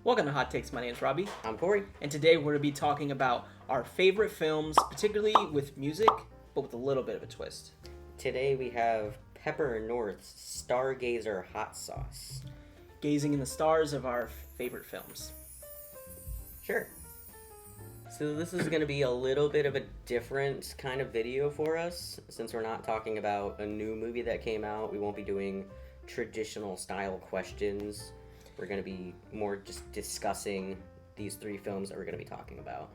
Welcome to Hot Takes. My name is Robbie, I'm Corey. and today we're going to be talking about our favorite films, particularly with music, but with a little bit of a twist. Today we have Pepper North's Stargazer hot sauce. Gazing in the stars of our favorite films. Sure. So this is going to be a little bit of a different kind of video for us. Since we're not talking about a new movie that came out, we won't be doing traditional style questions. We're going to be more just discussing these three films that we're going to be talking about.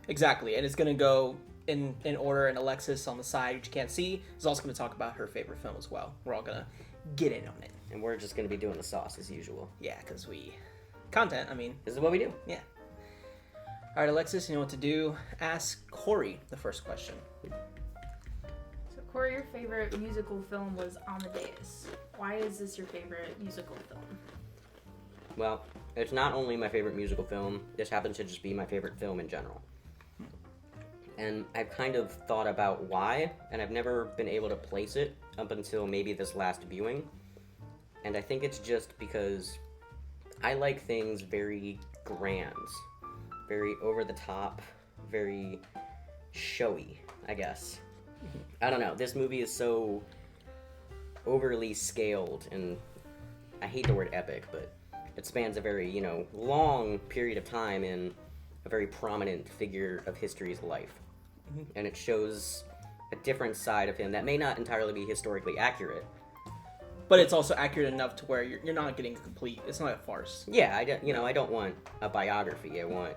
Exactly, and it's going to go in order, and Alexis on the side, which you can't see, is also going to talk about her favorite film as well. We're all going to get in on it. And we're just going to be doing the sauce as usual. Yeah, because content, This is what we do. Yeah. All right, Alexis, you know what to do. Ask Corey the first question. So, Corey, your favorite musical film was Amadeus. Why is this your favorite musical film? Well, it's not only my favorite musical film, this happens to just be my favorite film in general. And I've kind of thought about why, and I've never been able to place it up until maybe this last viewing. And I think it's just because I like things very grand, very over the top, very showy, I guess. I don't know, this movie is so overly scaled, and I hate the word epic, but it spans a very, long period of time in a very prominent figure of history's life. Mm-hmm. And it shows a different side of him that may not entirely be historically accurate. But it's also accurate enough to where you're not getting complete. It's not a farce. Yeah, I don't want a biography. I want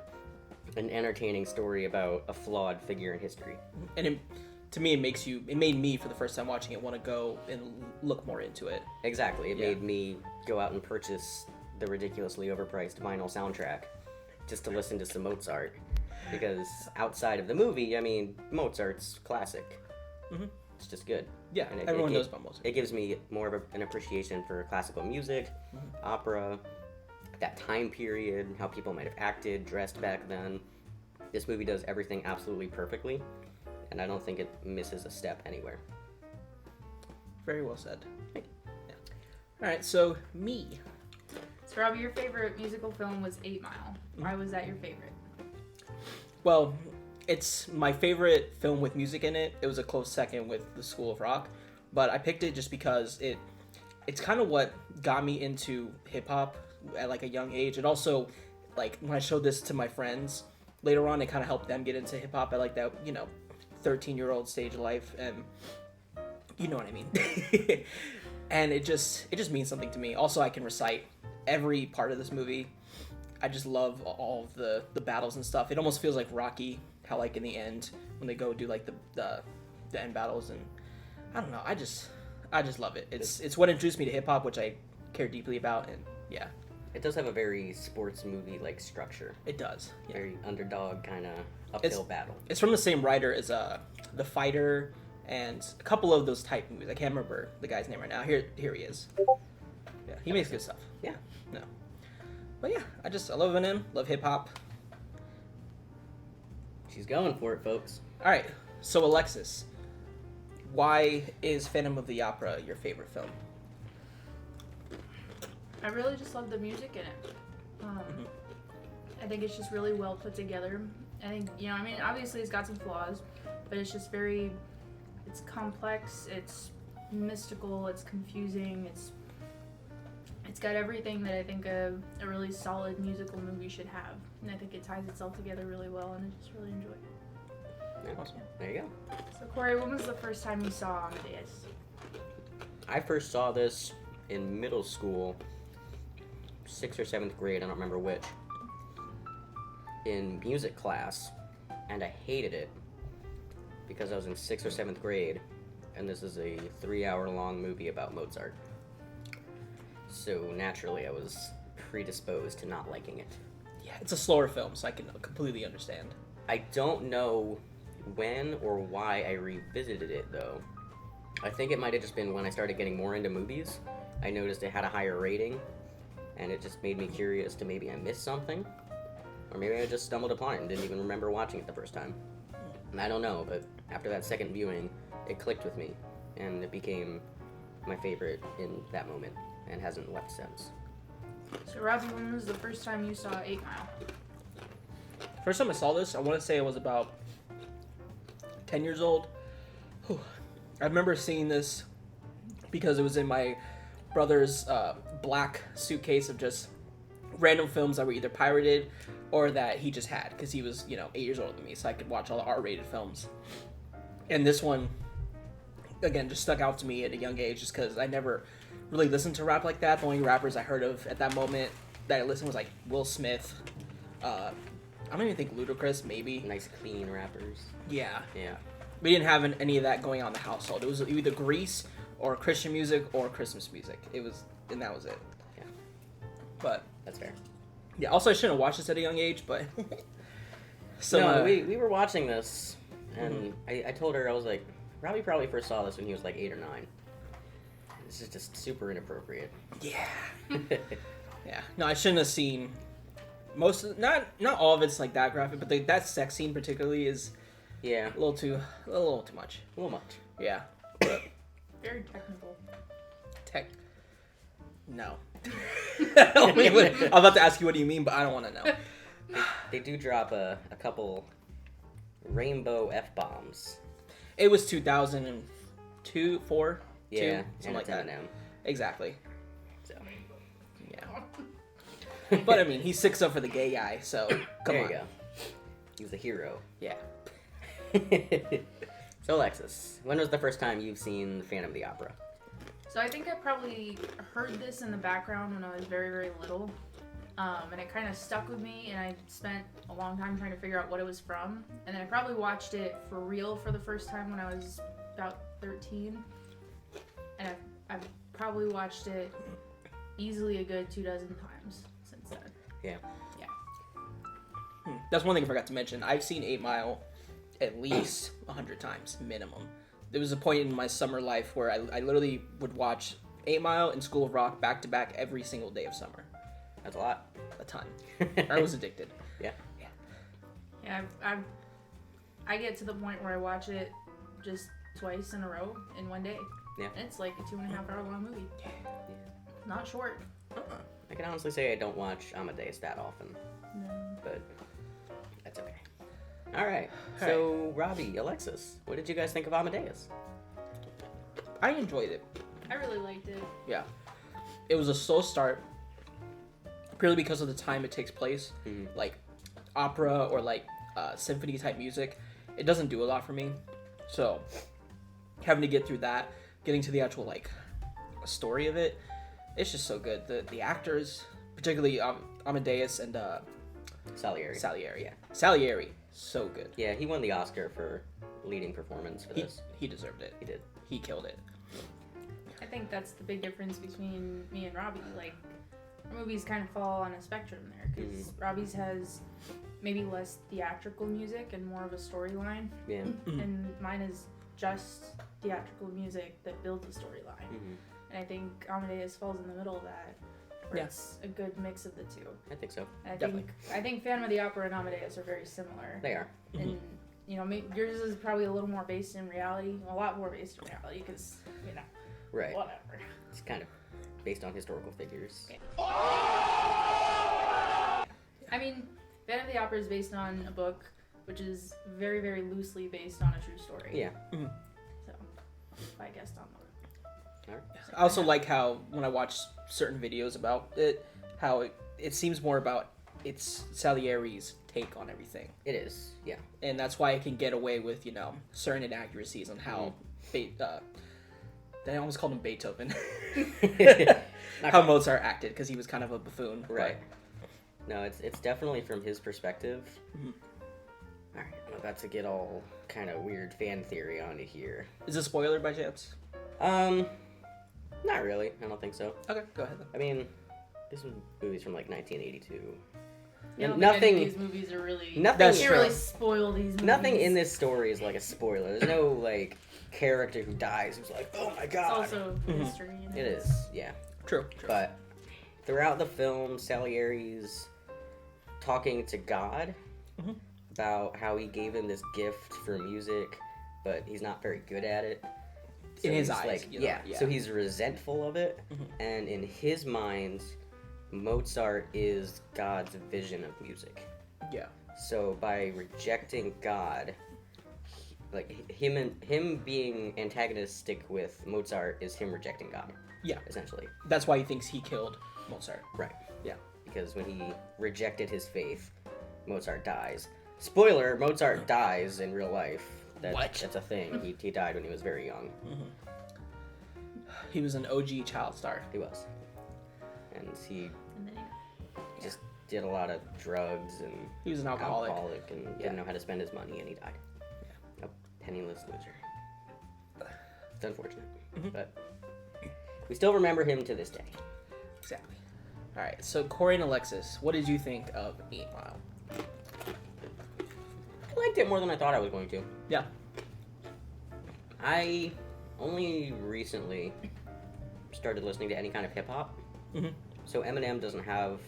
an entertaining story about a flawed figure in history. And to me, it made me, for the first time watching it, want to go and look more into it. Exactly. It made me go out and purchase the ridiculously overpriced vinyl soundtrack just to listen to some Mozart, because outside of the movie, Mozart's classic. Mm-hmm. It's just good. Yeah, and everyone knows about Mozart. It gives me more of an appreciation for classical music, opera, that time period, how people might have acted, dressed back then. This movie does everything absolutely perfectly, and I don't think it misses a step anywhere. Very well said. Yeah. All right, so me. So, Robbie, your favorite musical film was 8 Mile. Why was that your favorite? Well, it's my favorite film with music in it. It was a close second with The School of Rock, but I picked it just because it's kind of what got me into hip-hop at like a young age. It also, like, when I showed this to my friends later on, it kind of helped them get into hip-hop at like that 13-year-old stage of life, and you know what I mean. And it just means something to me. Also, I can recite every part of this movie. I just love all of the battles and stuff. It almost feels like Rocky, how like in the end when they go do like the end battles, and I don't know. I just love it. It's what introduced me to hip hop, which I care deeply about, and yeah. It does have a very sports movie like structure. It does. Yeah. Very underdog kind of uphill battle. It's from the same writer as The Fighter and a couple of those type movies. I can't remember the guy's name right now. Here he is. Yeah, he makes good stuff. Yeah. No. But yeah, I love Eminem, love hip hop. She's going for it, folks. All right, so Alexis, why is Phantom of the Opera your favorite film? I really just love the music in it. I think it's just really well put together. I think, obviously it's got some flaws, but it's just it's complex, it's mystical, it's confusing, it's got everything that I think a really solid musical movie should have. And I think it ties itself together really well, and I just really enjoy it. Yeah. Awesome. There you go. So, Corey, when was the first time you saw Amadeus? I first saw this in middle school, 6th or 7th grade, I don't remember which, in music class, and I hated it because I was in 6th or 7th grade, and this is a 3-hour-long movie about Mozart. So naturally, I was predisposed to not liking it. Yeah, it's a slower film, so I can completely understand. I don't know when or why I revisited it, though. I think it might have just been when I started getting more into movies. I noticed it had a higher rating, and it just made me curious to maybe I missed something. Or maybe I just stumbled upon it and didn't even remember watching it the first time. And I don't know, but after that second viewing, it clicked with me, and it became my favorite in that moment, and hasn't left since. So So, Robbie, when was the first time you saw 8 Mile? First time I saw this, I want to say I was about 10 years old. Whew. I remember seeing this because it was in my brother's black suitcase of just random films that were either pirated or that he just had because he was, 8 years older than me, so I could watch all the R-rated films. And this one, again, just stuck out to me at a young age just because I never really listened to rap like that. The only rappers I heard of at that moment that I listened was like Will Smith. I don't even think Ludacris, maybe. Nice, clean rappers. Yeah. Yeah. We didn't have any of that going on in the household. It was either Grease or Christian music or Christmas music. And that was it. Yeah. But That's fair. yeah, also I shouldn't have watched this at a young age, but we were watching this, and I told her, I was like, Robbie probably first saw this when he was like 8 or 9. This is just super inappropriate. Yeah. Yeah. No, I shouldn't have seen most of not all of it's like that graphic, but that sex scene particularly is Yeah. a little too much. A little much. Yeah. Very technical. No. I'm about to ask you what do you mean, but I don't want to know. They do drop a couple rainbow F-bombs. It was 2002, 4, Yeah, 2, and something like it's that. Eminem. Exactly. So. Yeah. But I mean, he sticks up for the gay guy, so come there on. you go. He's a hero. Yeah. So, Alexis, when was the first time you've seen Phantom of the Opera? So I think I probably heard this in the background when I was very, very little. And it kind of stuck with me, and I spent a long time trying to figure out what it was from. And then I probably watched it for real for the first time when I was about 13. And I've probably watched it easily a good 24 times since then. Yeah. That's one thing I forgot to mention. I've seen 8 Mile at least 100 times, minimum. There was a point in my summer life where I literally would watch 8 Mile and School of Rock back to back every single day of summer. That's a lot. A ton. I was addicted. Yeah. Yeah, I get to the point where I watch it just twice in a row in one day. Yeah. And it's like a 2.5 hour long movie. Yeah. Not short. I can honestly say I don't watch Amadeus that often, No. but that's okay. All right. So, Robbie, Alexis, what did you guys think of Amadeus? I enjoyed it. I really liked it. Yeah. It was a slow start, purely because of the time it takes place. Mm-hmm. Like opera or like symphony type music, it doesn't do a lot for me. So having to get through that, getting to the actual like story of it, it's just so good. The actors, particularly Amadeus and Salieri. Salieri. Salieri, so good. Yeah, he won the Oscar for leading performance for this. He deserved it. He did. He killed it. I think that's the big difference between me and Robbie. Like, our movies kind of fall on a spectrum there, because Robbie's has maybe less theatrical music and more of a storyline, Yeah. and mine is just theatrical music that builds a storyline. Mm-hmm. And I think Amadeus falls in the middle of that, where it's a good mix of the two. I think so. And Definitely. I think Phantom of the Opera and Amadeus are very similar. They are. And yours is probably a little more based in reality, a lot more based in reality, because Right. whatever. It's kind of based on historical figures. I mean, Phantom of the Opera is based on a book, which is very, very loosely based on a true story. Yeah. Mm-hmm. So, I guessed on that. All right. I also like how when I watch certain videos about it, how it seems more about it's Salieri's take on everything. It is. Yeah. And that's why it can get away with, certain inaccuracies on how they almost called him Beethoven. How Mozart acted, because he was kind of a buffoon. Right. No, it's definitely from his perspective. Mm-hmm. All right, I'm about to get all kind of weird fan theory onto here. Is this a spoiler by chance? Not really. I don't think so. Okay, go ahead then. I mean, this movie's from like 1982. I don't And think any of these movies are really. Nothing. You can't really spoil these movies. Nothing in this story is like a spoiler. There's no like character who dies who's like, oh my god. It's also history. It is, yeah. True. But throughout the film, Salieri's talking to God about how he gave him this gift for music, but he's not very good at it. So in his he's eyes, like, yeah. So he's resentful of it, and in his mind, Mozart is God's vision of music. Yeah. So by rejecting God, him being antagonistic with Mozart is him rejecting God. Yeah. Essentially. That's why he thinks he killed Mozart. Right. Yeah. Because when he rejected his faith, Mozart dies. Spoiler, Mozart dies in real life. What? That's a thing. He died when he was very young. He was an OG child star. He was. And he And then just did a lot of drugs and He was an alcoholic. and didn't know how to spend his money, and he died. A penniless loser. It's unfortunate. But we still remember him to this day. Exactly. All right. So Corey and Alexis, what did you think of 8 Mile? I liked it more than I thought I was going to. Yeah. I only recently started listening to any kind of hip-hop. So Eminem doesn't have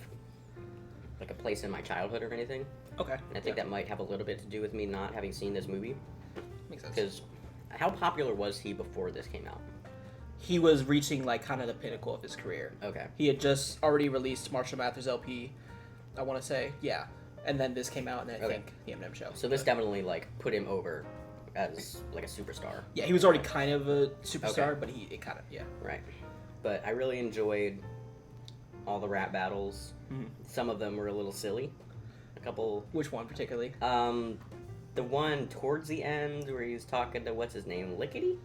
like a place in my childhood or anything. Okay. And I think that might have a little bit to do with me not having seen this movie. Makes sense. Because how popular was he before this came out? He was reaching like kind of the pinnacle of his career. Okay. He had just already released Marshall Mathers LP, I want to say. Yeah. And then this came out, and I think the Eminem Show. So this definitely like put him over as like a superstar. Yeah, he was already kind of a superstar, Okay. but it kind of, yeah. Right. But I really enjoyed all the rap battles. Some of them were a little silly. A couple. Which one particularly? The one towards the end where he's talking to what's his name, Lickety?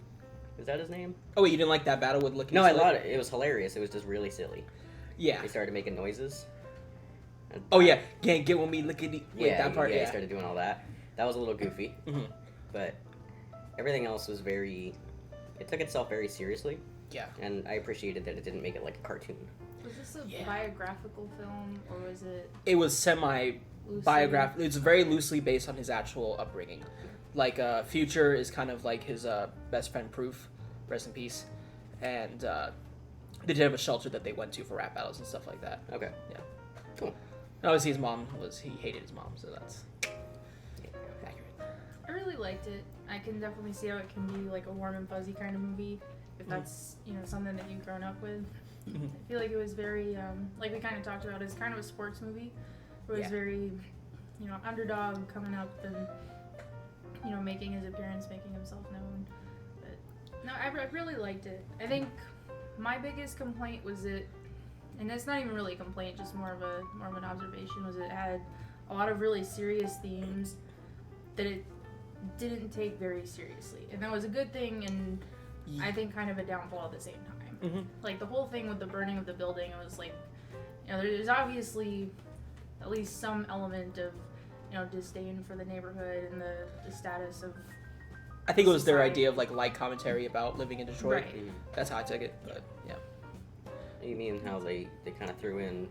Is that his name? Oh, wait, you didn't like that battle with Lickety No, I Split? thought it was hilarious. It was just really silly. Yeah. They started making noises. Oh, yeah. Can't get with me, Lickety. Wait, Yeah, that part, yeah, yeah. they started doing all that. That was a little goofy. But everything else was very... It took itself very seriously. Yeah. And I appreciated that it didn't make it like a cartoon. Was this a biographical film, or was it It was semi-biographical. It's very loosely based on his actual upbringing. Like, Future is kind of like his best friend Proof, rest in peace. And they did have a shelter that they went to for rap battles and stuff like that. Okay. Yeah. Cool. And obviously his mom he hated his mom, so that's accurate. I really liked it. I can definitely see how it can be like a warm and fuzzy kind of movie if that's something that you've grown up with. I feel like it was very like we kind of talked about. It's kind of a sports movie. It was very underdog coming up and making his appearance, making himself known. But no, I really liked it. I think my biggest complaint was it, and it's not even really a complaint, just more of an observation, was it had a lot of really serious themes that it didn't take very seriously, and that was a good thing, and I think kind of a downfall at the same time. Like the whole thing with the burning of the building, it was like, there's obviously at least some element of disdain for the neighborhood and the status of I think it was their society. idea of like light commentary about living in Detroit. Right. That's how I took it, but yeah. You mean how they kind of threw in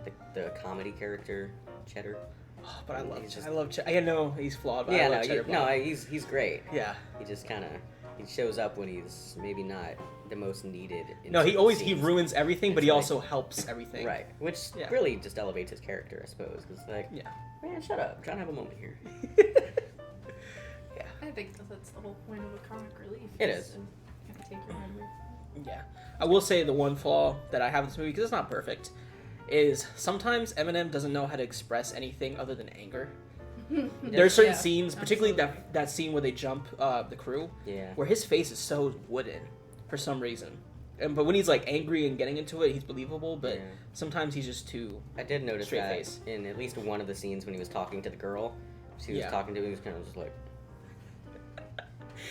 like the comedy character, Cheddar? Oh, but I love He's just- I love I know he's flawed, but Yeah, I love Cheddar Block. he's great. Yeah. He just kind of he shows up when he's maybe not the most needed. In No, certain he scenes. ruins everything, but It's he like- also helps everything. Right, which Yeah. really just elevates his character, I suppose. Cause like, Yeah. man, shut up, I'm trying to have a moment here. I think that's the whole point of a comic relief. It is. to kind of take your mind away. Yeah. I will say the one flaw that I have in this movie, because it's not perfect, is sometimes Eminem doesn't know how to express anything other than anger. There are certain Yeah, scenes, particularly absolutely. that scene where they jump the crew, Yeah. where his face is so wooden for some reason. But when he's like angry and getting into it, he's believable. But Yeah. sometimes he's just too. I did notice Straight that face. in at least one of the scenes when he was talking to the girl. She was Yeah. talking to him, he was kind of just like,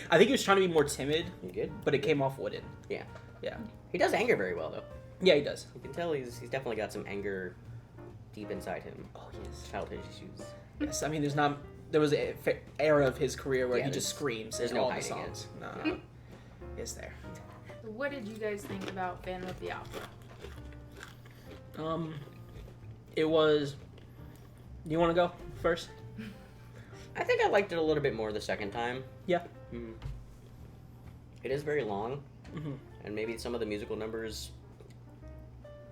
I think he was trying to be more timid, "You good?" but it came off wooden. Yeah. Yeah. He does anger very well, though. Yeah, he does. You can tell he's definitely got some anger deep inside him. Oh yes. Childhood issues. Yes. I mean, there was an era of his career where Yeah, he just there's- screams there's in no all the hiding it. songs. No. It's there. So what did you guys think about Phantom of the Opera? It was. Do you want to go first? I think I liked it a little bit more the second time. Yeah. It is very long, Mhm. and maybe some of the musical numbers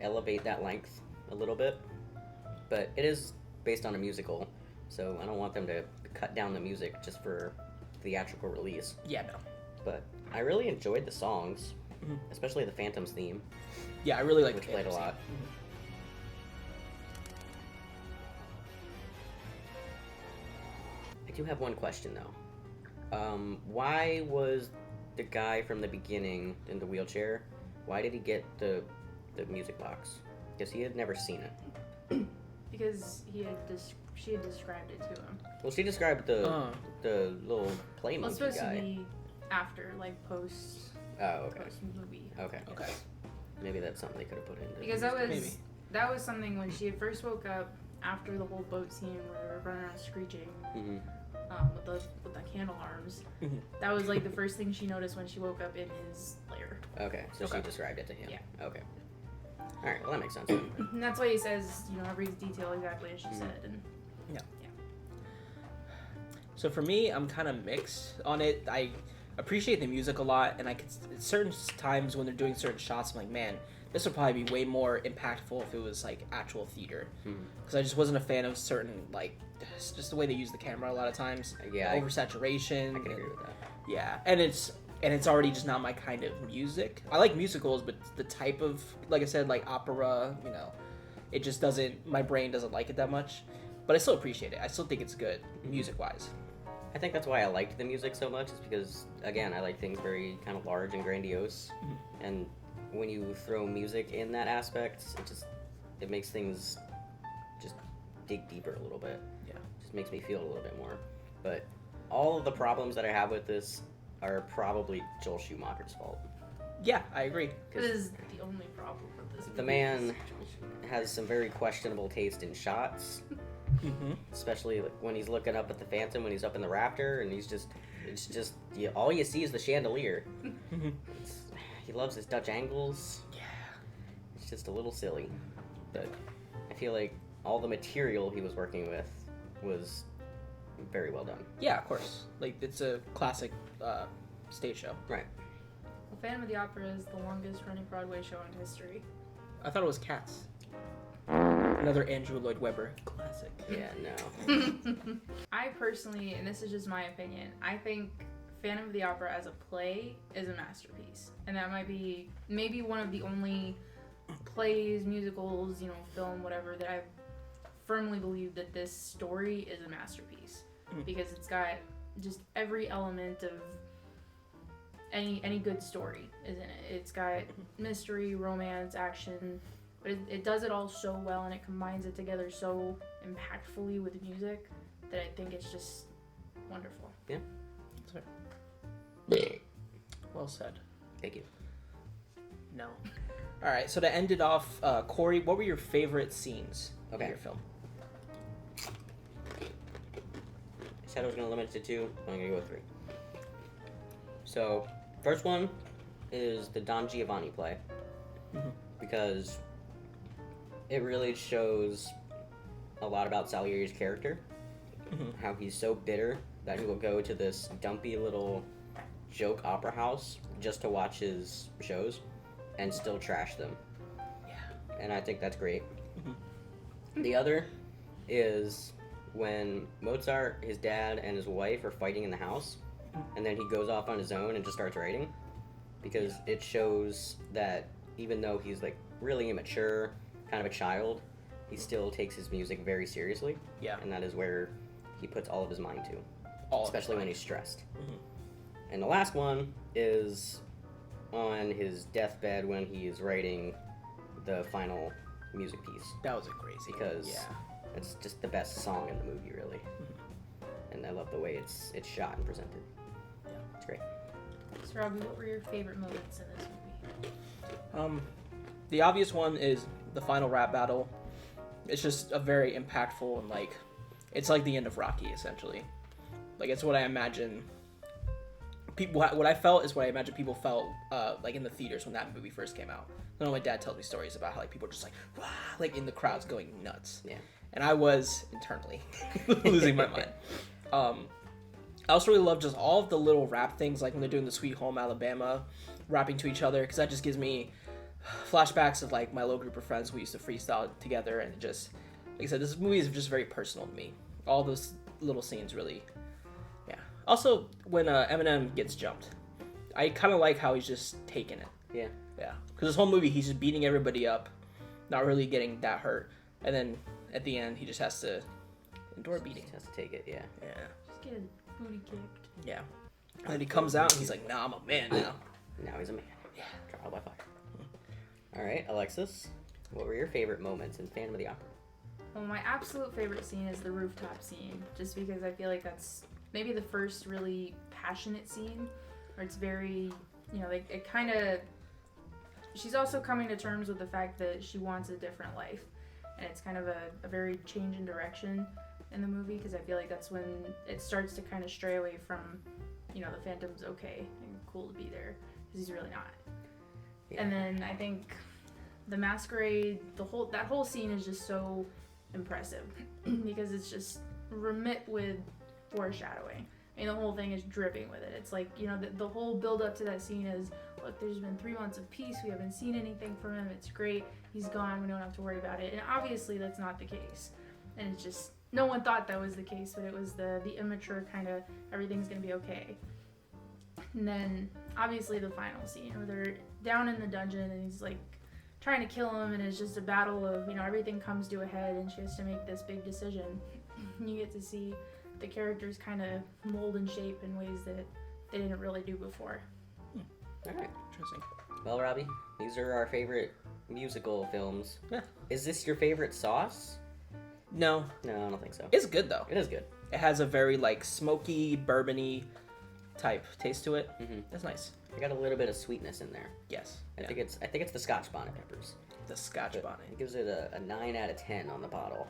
elevate that length a little bit. But it is based on a musical, so I don't want them to cut down the music just for theatrical release. Yeah. No. But I really enjoyed the songs, Mhm. especially the Phantom's theme, Yeah, I really like which the played a Phantom lot. scene. I do have one question though. Why was the guy from the beginning in the wheelchair? Why did he get the music box? Because he had never seen it. Because she had described it to him. Well, she described the little play Well, it's monkey supposed guy. to be after, like, post movie. Okay. Okay. Maybe that's something they could have put in. Because Maybe. that was something when she had first woke up after the whole boat scene where they were running around screeching with the candle arms. Mhm. That was like the first thing she noticed when she woke up in his lair. Okay, so Okay. she described it to him. Yeah. Okay. All right. Well, that makes sense. Then. And that's why he says, every detail exactly as she said. And So for me, I'm kind of mixed on it. I appreciate the music a lot, and I could certain times when they're doing certain shots, I'm like, man, this would probably be way more impactful if it was like actual theater. Because I just wasn't a fan of certain like just the way they use the camera a lot of times. Yeah, oversaturation. I can agree with that. Yeah, and it's already just not my kind of music. I like musicals, but the type of, like I said, like opera, it just doesn't. My brain doesn't like it that much. But I still appreciate it. I still think it's good music-wise. I think that's why I liked the music so much. Is because again, I like things very kind of large and grandiose, and when you throw music in that aspect, it makes things just dig deeper a little bit. Yeah. Just makes me feel a little bit more. But all of the problems that I have with this are probably Joel Schumacher's fault. Yeah, I agree. this is the only problem with this. The man has some very questionable taste in shots, especially when he's looking up at the Phantom when he's up in the Raptor, and all you see is the chandelier. He loves his Dutch angles. Yeah. It's just a little silly, but I feel like all the material he was working with was very well done. Yeah, of course. Like, it's a classic stage show. Right. Well, Phantom of the Opera is the longest running Broadway show in history. I thought it was Cats. Another Andrew Lloyd Webber classic. Yeah, no. I personally, and this is just my opinion, I think Phantom of the Opera as a play is a masterpiece. And that might be maybe one of the only plays, musicals, film, whatever, that I've firmly believed that this story is a masterpiece. Because it's got just every element of any good story is in it. It's got mystery, romance, action, but it does it all so well, and it combines it together so impactfully with music that I think it's just wonderful. Yeah. That's fair. Well said. Thank you. No. All right, so to end it off, Corey, what were your favorite scenes in your film? I said I was going to limit it to 2. I'm going to go with 3. So, first one is the Don Giovanni play. Because it really shows a lot about Salieri's character. How he's so bitter that he will go to this dumpy little joke opera house just to watch his shows and still trash them. Yeah. And I think that's great. The other is when Mozart, his dad, and his wife are fighting in the house, and then he goes off on his own and just starts writing, because it shows that even though he's like really immature, kind of a child, he still takes his music very seriously. Yeah. And that is where he puts all of his mind to, All of especially his when mind. he's stressed. And the last one is on his deathbed when he is writing the final music piece, That was a great scene. because Yeah. it's just the best song in the movie, really. And I love the way it's shot and presented. Yeah. It's great. So, Robbie, what were your favorite moments in this movie? The obvious one is the final rap battle. It's just a very impactful and like, it's like the end of Rocky essentially. Like, it's what I imagine people. What I felt is what I imagine people felt like in the theaters when that movie first came out. I know my dad tells me stories about how like people are just like, "Wah," like in the crowds going nuts. Yeah. And I was internally losing my mind. I also really love just all of the little rap things, like when they're doing the Sweet Home Alabama, rapping to each other, because that just gives me flashbacks of like my little group of friends we used to freestyle together, and just, like I said, this movie is just very personal to me. All those little scenes really, yeah. Also, when Eminem gets jumped, I kind of like how he's just taking it. Yeah. Yeah, because this whole movie he's just beating everybody up, not really getting that hurt, and then at the end he just has to endure beating. Just has to take it, yeah. Yeah. Just get his booty kicked. Yeah. And then he comes out and he's like, nah, I'm a man now. Now he's a man. Yeah. Trial by fire. All right, Alexis, what were your favorite moments in Phantom of the Opera? Well, my absolute favorite scene is the rooftop scene, just because I feel like that's maybe the first really passionate scene, where it's very, like it kind of. She's also coming to terms with the fact that she wants a different life, and it's kind of a very change in direction in the movie, because I feel like that's when it starts to kind of stray away from, the Phantom's okay and cool to be there, because he's really not. Yeah. And then I think the masquerade, that whole scene is just so impressive because it's just remit with foreshadowing. I mean, the whole thing is dripping with it. It's like, the whole build up to that scene is, look, there's been 3 months of peace. We haven't seen anything from him. It's great. He's gone. We don't have to worry about it. And obviously that's not the case. And it's just, no one thought that was the case, but it was the immature kind of, everything's going to be okay. And then obviously the final scene where they're down in the dungeon and he's like trying to kill him, and it's just a battle of, everything comes to a head and she has to make this big decision. And you get to see the characters kind of mold and shape in ways that they didn't really do before. All right. Interesting. Well, Robbie, these are our favorite musical films. Yeah. Is this your favorite sauce? No. No, I don't think so. It's good, though. It is good. It has a very, smoky, bourbon-y type taste to it. Mm-hmm. That's nice. I got a little bit of sweetness in there. Yes. I think it's the Scotch bonnet peppers. The Scotch bonnet. It gives it a 9 out of 10 on the bottle.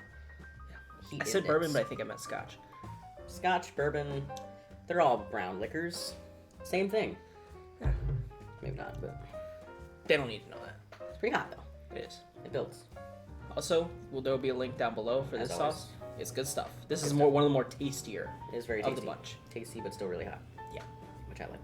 Yeah. I said bourbon, but I think I meant Scotch. Scotch, bourbon, they're all brown liquors. Same thing. Yeah. Maybe not, but They don't need to know that. it's pretty hot though. It is. It builds. Also, there will be a link down below for As this always. sauce. It's good stuff. This is one of the more tastier It is very of tasty. the bunch. Tasty, but still really hot. Yeah. Which I like.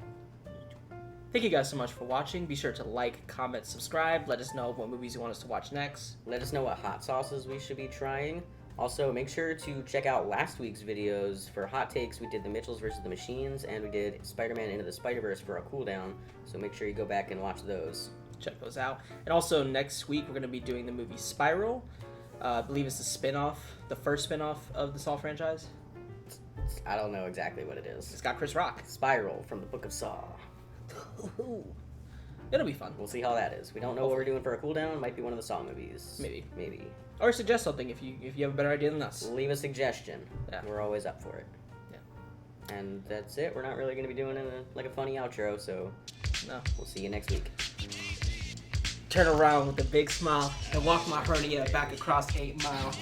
Thank you guys so much for watching. Be sure to like, comment, subscribe. Let us know what movies you want us to watch next. Let us know what hot sauces we should be trying. Also, make sure to check out last week's videos for hot takes. We did the Mitchells versus the Machines, and we did Spider-Man Into the Spider-Verse for a cooldown. So make sure you go back and watch those. Check those out. And also, next week, we're going to be doing the movie Spiral. I believe it's the spin-off, the first spin-off of the Saw franchise. I don't know exactly what it is. It's got Chris Rock. Spiral from the Book of Saw. It'll be fun. We'll see how that is. We don't know what we're doing for a cooldown. It might be one of the Saw movies. Maybe. Or suggest something if you have a better idea than us. Leave a suggestion. Yeah. We're always up for it. Yeah. And that's it. We're not really going to be doing a funny outro, so No. we'll see you next week. Turn around with a big smile and walk my hernia back across 8 Mile.